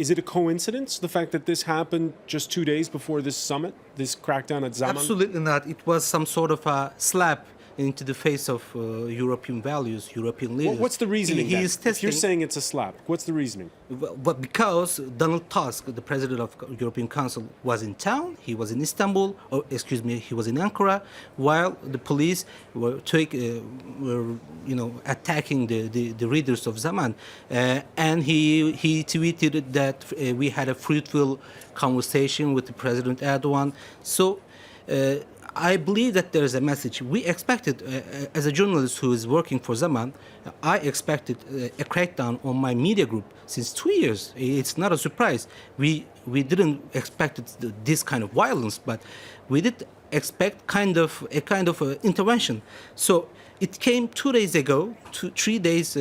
Is it a coincidence, the fact that this happened just 2 days before this summit, this crackdown at Zaman? Absolutely not. It was some sort of a slap into the face of European values, European leaders. What's the reasoning He then? is testing, if you're saying it's a slap, what's the reasoning? But because Donald Tusk, the president of European Council, was in town, he was in Istanbul, or excuse me, he was in Ankara, while the police were attacking the readers of Zaman, and he tweeted that we had a fruitful conversation with the President Erdogan. So. I believe that there is a message. We expected, as a journalist who is working for Zaman, I expected a crackdown on my media group since 2 years. It's not a surprise. We didn't expect this kind of violence, but we did expect a kind of intervention. So it came 2 days ago, 3 days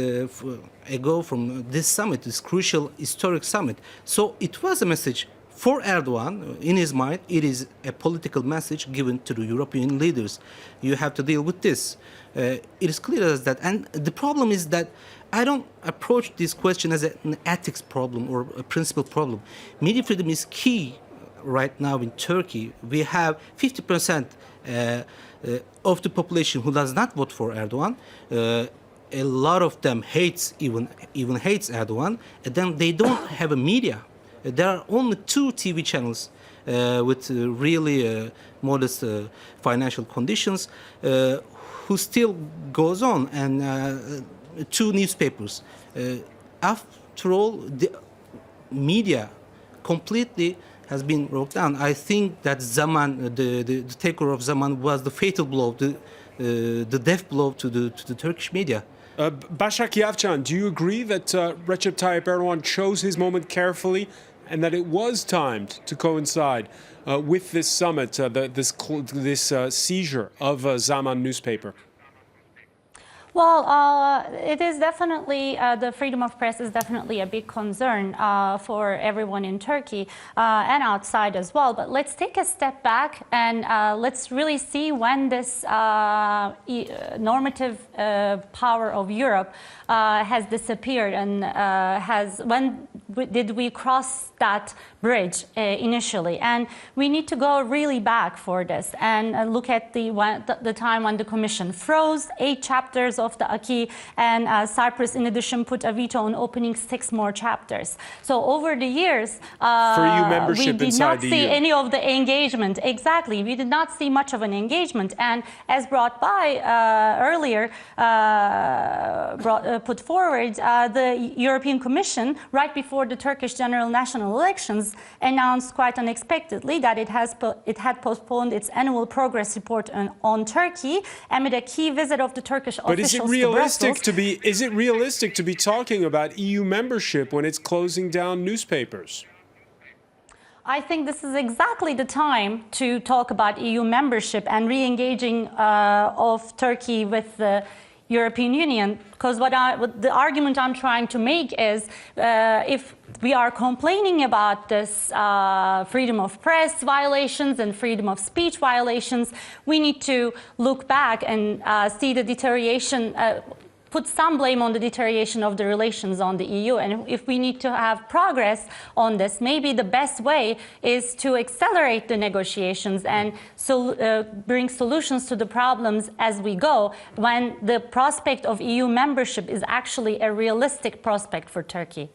ago from this summit, this crucial historic summit. So it was a message. For Erdogan, in his mind, it is a political message given to the European leaders. You have to deal with this. It is clear as that. And the problem is that I don't approach this question as an ethics problem or a principle problem. Media freedom is key right now in Turkey. We have 50% of the population who does not vote for Erdogan. A lot of them even hates Erdogan. And then they don't have a media. There are only 2 TV channels with really modest financial conditions who still goes on, and 2 newspapers. After all, the media completely has been broken down. I think that Zaman, the takeover of Zaman, was the fatal blow, the death blow to the Turkish media. Başak Yavcan, do you agree that Recep Tayyip Erdogan chose his moment carefully and that it was timed to coincide with this summit, this seizure of Zaman newspaper? Well, it is definitely, the freedom of press is definitely a big concern for everyone in Turkey and outside as well. But let's take a step back and let's really see when this normative power of Europe has disappeared, and when did we cross that bridge initially? And we need to go really back for this and look at the time when the Commission froze 8 chapters of the acquis, and Cyprus, in addition, put a veto on opening 6 more chapters. So over the years, for EU membership we did inside not the see EU. any of the engagement. Exactly, we did not see much of an engagement. And as brought by earlier, put forward, the European Commission, right before the Turkish general national elections, announced quite unexpectedly that it had postponed its annual progress report on Turkey amid a key visit of the Turkish officials. Is it realistic to be talking about EU membership when it's closing down newspapers? I think this is exactly the time to talk about EU membership and re-engaging of Turkey with the European Union, because the argument I'm trying to make is if we are complaining about this freedom of press violations and freedom of speech violations, we need to look back and see the deterioration, put some blame on the deterioration of the relations on the EU. And if we need to have progress on this, maybe the best way is to accelerate the negotiations and bring solutions to the problems as we go, when the prospect of EU membership is actually a realistic prospect for Turkey.